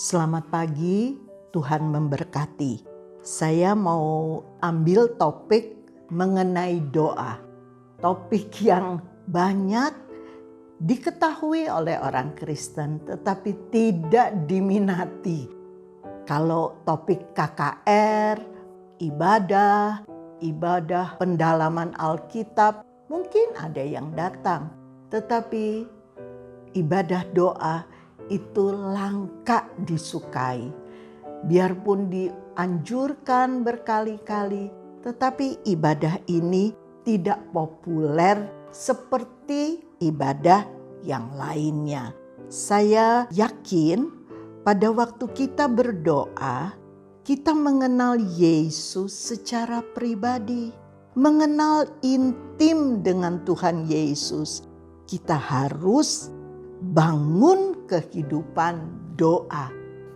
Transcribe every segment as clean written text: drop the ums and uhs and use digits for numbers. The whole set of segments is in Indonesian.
Selamat pagi, Tuhan memberkati. Saya mau ambil topik mengenai doa. Topik yang banyak diketahui oleh orang Kristen tetapi tidak diminati. Kalau topik KKR, ibadah pendalaman Alkitab, mungkin ada yang datang. Tetapi ibadah doa itu langka disukai. Biarpun dianjurkan berkali-kali, tetapi ibadah ini tidak populer seperti ibadah yang lainnya. Saya yakin pada waktu kita berdoa, kita mengenal Yesus secara pribadi, mengenal intim dengan Tuhan Yesus. Kita harus bangun kehidupan doa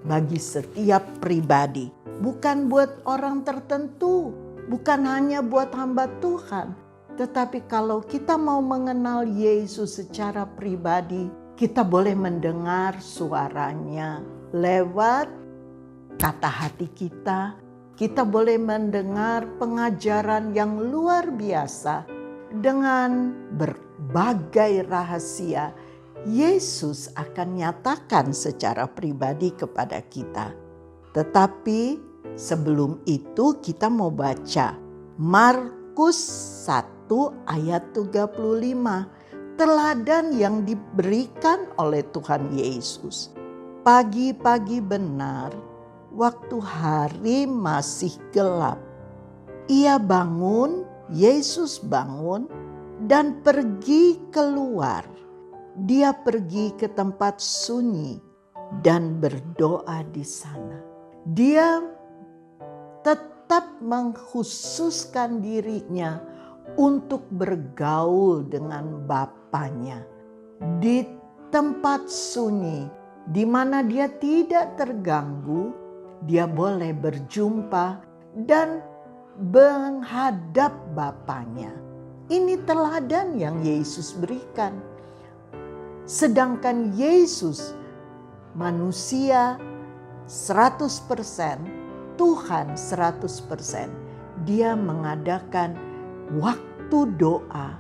bagi setiap pribadi. Bukan buat orang tertentu, bukan hanya buat hamba Tuhan. Tetapi kalau kita mau mengenal Yesus secara pribadi, kita boleh mendengar suaranya lewat kata hati kita. Kita boleh mendengar pengajaran yang luar biasa dengan berbagai rahasia. Yesus akan nyatakan secara pribadi kepada kita. Tetapi sebelum itu kita mau baca Markus 1 ayat 35. Teladan yang diberikan oleh Tuhan Yesus. Pagi-pagi benar, waktu hari masih gelap. Yesus bangun dan pergi keluar. Dia pergi ke tempat sunyi dan berdoa di sana. Dia tetap mengkhususkan dirinya untuk bergaul dengan Bapanya. Di tempat sunyi, di mana dia tidak terganggu, dia boleh berjumpa dan menghadap Bapanya. Ini teladan yang Yesus berikan. Sedangkan Yesus manusia 100%, Tuhan 100%. Dia mengadakan waktu doa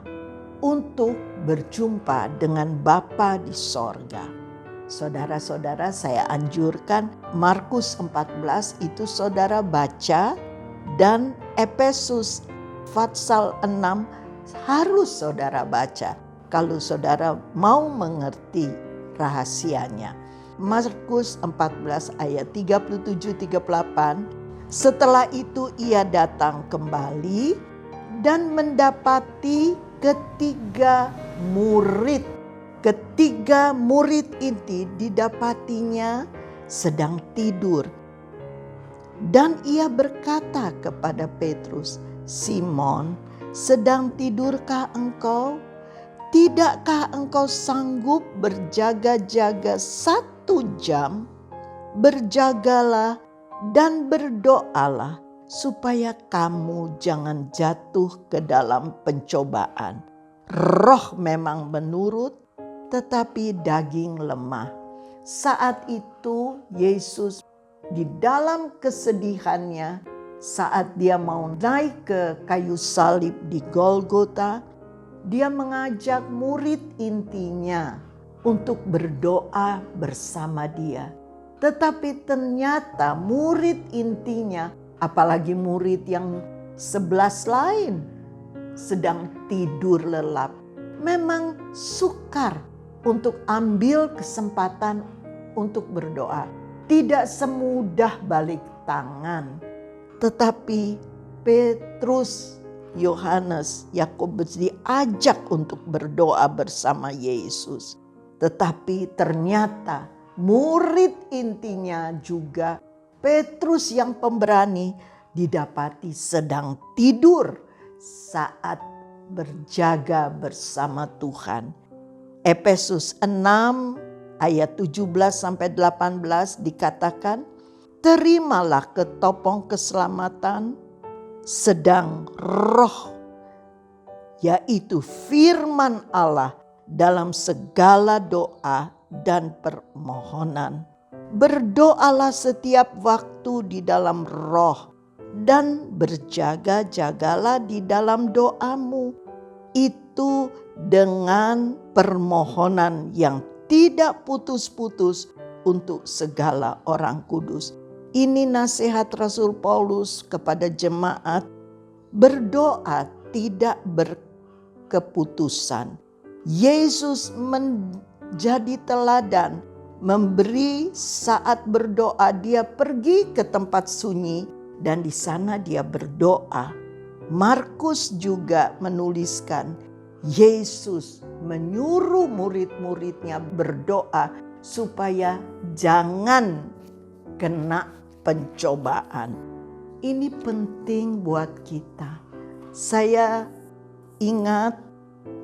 untuk berjumpa dengan Bapa di sorga. Saudara-saudara, saya anjurkan Markus 14 itu saudara baca, dan Efesus pasal 6 harus saudara baca. Kalau saudara mau mengerti rahasianya. Markus 14 ayat 37-38. Setelah itu ia datang kembali dan mendapati ketiga murid. Ketiga murid itu didapatinya sedang tidur. Dan ia berkata kepada Petrus, "Simon, sedang tidurkah engkau? Tidakkah engkau sanggup berjaga-jaga 1 jam? Berjagalah dan berdoalah supaya kamu jangan jatuh ke dalam pencobaan. Roh memang menurut, tetapi daging lemah." Saat itu Yesus di dalam kesedihannya, saat dia mau naik ke kayu salib di Golgota, dia mengajak murid intinya untuk berdoa bersama dia. Tetapi ternyata murid intinya, apalagi murid yang 11 lain, sedang tidur lelap. Memang sukar untuk ambil kesempatan untuk berdoa. Tidak semudah balik tangan. Tetapi Petrus, Yohanes, Yakobus diajak untuk berdoa bersama Yesus. Tetapi ternyata murid intinya juga Petrus yang pemberani didapati sedang tidur saat berjaga bersama Tuhan. Efesus 6 ayat 17-18 dikatakan, "Terimalah ketopong keselamatan sedang roh, yaitu firman Allah dalam segala doa dan permohonan. Berdoalah setiap waktu di dalam roh dan berjaga-jagalah di dalam doamu. Itu dengan permohonan yang tidak putus-putus untuk segala orang kudus. Ini nasihat Rasul Paulus kepada jemaat. Berdoa tidak berkeputusan. Yesus menjadi teladan, memberi saat berdoa. Dia pergi ke tempat sunyi dan di sana dia berdoa. Markus juga menuliskan, Yesus menyuruh murid-muridnya berdoa supaya jangan kena pencobaan. Ini penting buat kita. Saya ingat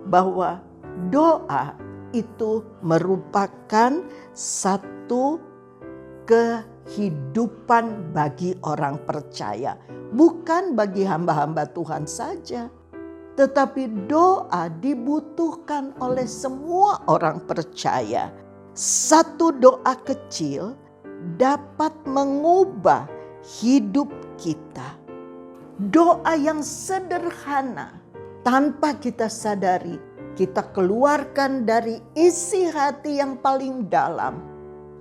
bahwa doa itu merupakan satu kehidupan bagi orang percaya. Bukan bagi hamba-hamba Tuhan saja. Tetapi doa dibutuhkan oleh semua orang percaya. Satu doa kecil dapat mengubah hidup kita. Doa yang sederhana tanpa kita sadari, kita keluarkan dari isi hati yang paling dalam.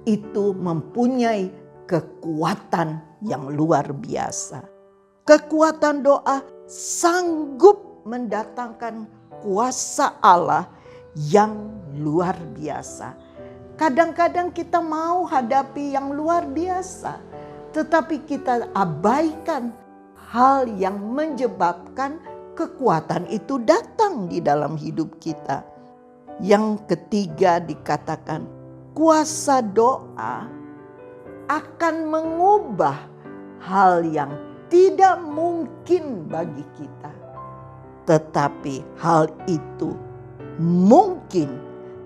Itu mempunyai kekuatan yang luar biasa. Kekuatan doa sanggup mendatangkan kuasa Allah yang luar biasa. Kadang-kadang kita mau hadapi yang luar biasa, tetapi kita abaikan hal yang menyebabkan kekuatan itu datang di dalam hidup kita. Yang ketiga dikatakan, kuasa doa akan mengubah hal yang tidak mungkin bagi kita. Tetapi hal itu mungkin,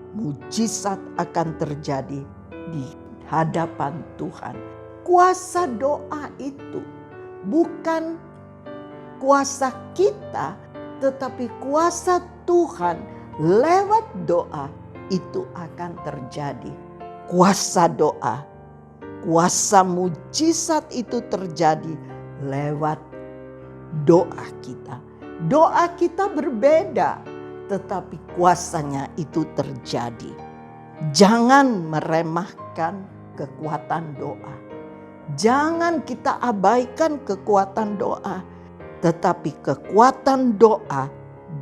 mujizat akan terjadi di hadapan Tuhan. Kuasa doa itu bukan kuasa kita, tetapi kuasa Tuhan lewat doa itu akan terjadi. Kuasa doa, kuasa mujizat itu terjadi lewat doa kita. Doa kita berbeda, tetapi kuasanya itu terjadi. Jangan meremehkan kekuatan doa. Jangan kita abaikan kekuatan doa. Tetapi kekuatan doa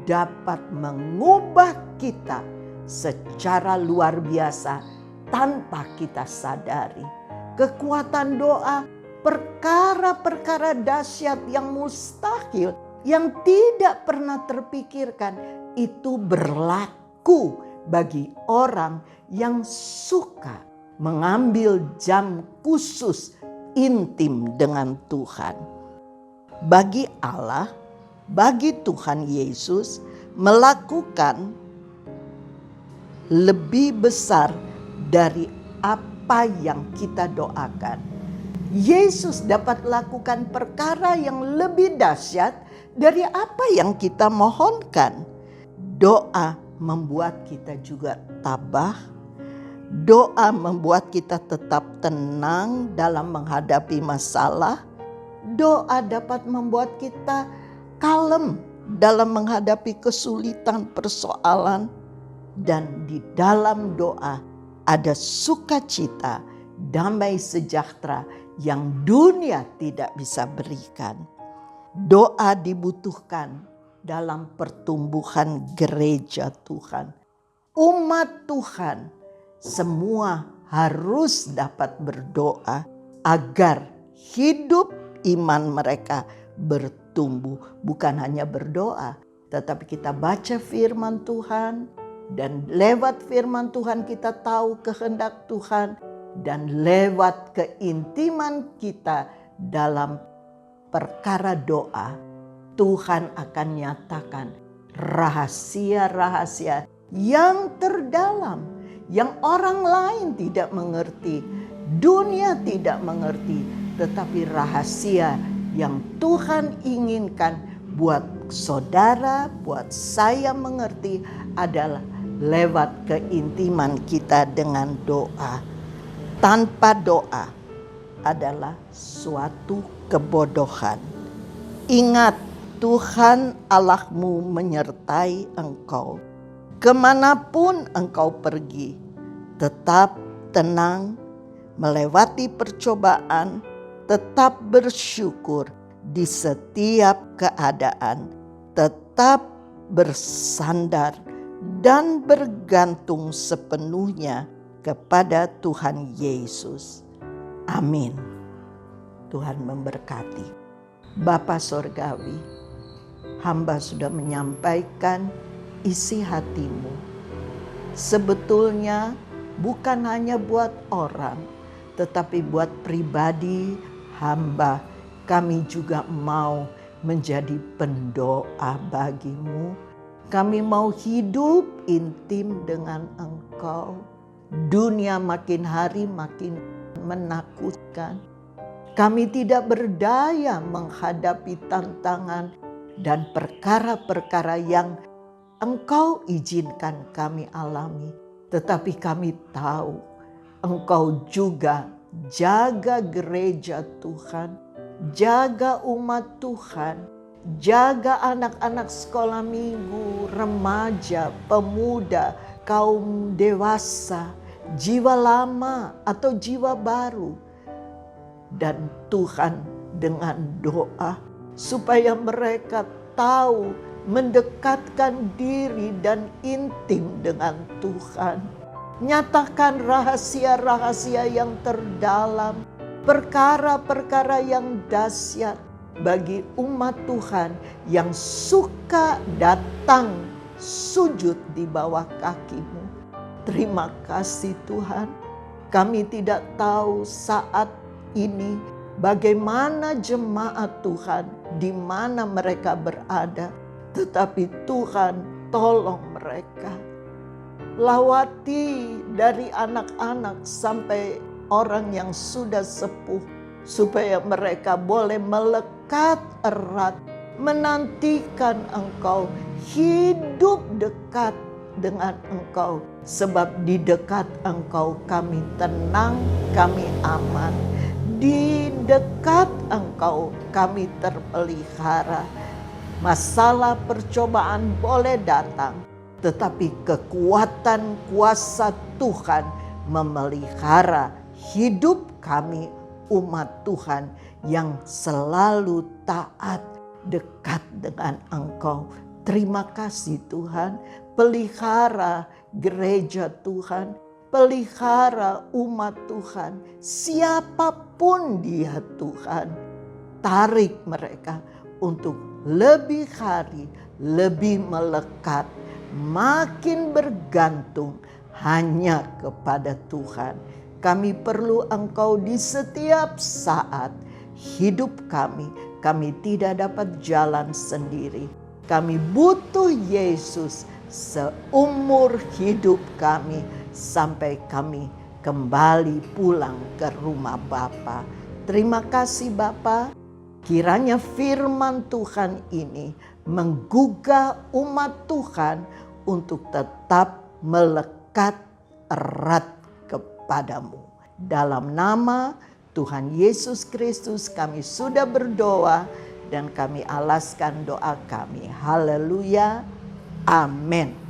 dapat mengubah kita secara luar biasa tanpa kita sadari. Kekuatan doa, perkara-perkara dahsyat yang mustahil, yang tidak pernah terpikirkan, itu berlaku bagi orang yang suka mengambil jam khusus intim dengan Tuhan. Bagi Allah, bagi Tuhan Yesus melakukan lebih besar dari apa yang kita doakan. Yesus dapat lakukan perkara yang lebih dahsyat dari apa yang kita mohonkan. Doa membuat kita juga tabah. Doa membuat kita tetap tenang dalam menghadapi masalah. Doa dapat membuat kita kalem dalam menghadapi kesulitan persoalan. Dan di dalam doa ada sukacita, damai sejahtera yang dunia tidak bisa berikan. Doa dibutuhkan dalam pertumbuhan gereja Tuhan. Umat Tuhan semua harus dapat berdoa agar hidup iman mereka bertumbuh. Bukan hanya berdoa, tetapi kita baca firman Tuhan. Dan lewat firman Tuhan kita tahu kehendak Tuhan. Dan lewat keintiman kita dalam perkara doa, Tuhan akan nyatakan rahasia-rahasia yang terdalam, yang orang lain tidak mengerti, dunia tidak mengerti, tetapi rahasia yang Tuhan inginkan buat saudara, buat saya mengerti adalah lewat keintiman kita dengan doa. tanpa doa adalah suatu kebodohan. Ingat, Tuhan Allahmu menyertai engkau. Kemanapun engkau pergi, tetap tenang, melewati percobaan, tetap bersyukur di setiap keadaan, tetap bersandar dan bergantung sepenuhnya kepada Tuhan Yesus. Amin. Tuhan memberkati. Bapa Sorgawi, hamba sudah menyampaikan isi hatimu. Sebetulnya bukan hanya buat orang, tetapi buat pribadi hamba. Kami juga mau menjadi pendoa bagimu. Kami mau hidup intim dengan Engkau. Dunia makin hari makin menakutkan. Kami tidak berdaya menghadapi tantangan dan perkara-perkara yang Engkau izinkan kami alami. Tetapi kami tahu Engkau juga jaga gereja Tuhan, jaga umat Tuhan, jaga anak-anak sekolah minggu, remaja, pemuda, kaum dewasa, jiwa lama atau jiwa baru. Dan Tuhan dengan doa supaya mereka tahu mendekatkan diri dan intim dengan Tuhan. Nyatakan rahasia-rahasia yang terdalam, perkara-perkara yang dahsyat bagi umat Tuhan yang suka datang sujud di bawah kaki-Mu. Terima kasih Tuhan, kami tidak tahu saat ini bagaimana jemaat Tuhan, di mana mereka berada. Tetapi Tuhan tolong mereka. Lawati dari anak-anak sampai orang yang sudah sepuh, supaya mereka boleh melekat erat, menantikan Engkau, hidup dekat dengan Engkau. Sebab di dekat Engkau kami tenang, kami aman. Di dekat Engkau kami terpelihara. Masalah percobaan boleh datang, tetapi kekuatan kuasa Tuhan memelihara hidup kami, umat Tuhan yang selalu taat dekat dengan Engkau. Terima kasih Tuhan, pelihara gereja Tuhan, pelihara umat Tuhan, siapapun dia Tuhan. Tarik mereka untuk lebih hari, lebih melekat, makin bergantung hanya kepada Tuhan. Kami perlu Engkau di setiap saat hidup kami. Kami tidak dapat jalan sendiri. Kami butuh Yesus seumur hidup kami sampai kami kembali pulang ke rumah Bapa. Terima kasih Bapa. Kiranya firman Tuhan ini menggugah umat Tuhan untuk tetap melekat erat kepadamu. Dalam nama Tuhan Yesus Kristus kami sudah berdoa dan kami alaskan doa kami. Haleluya. Amin.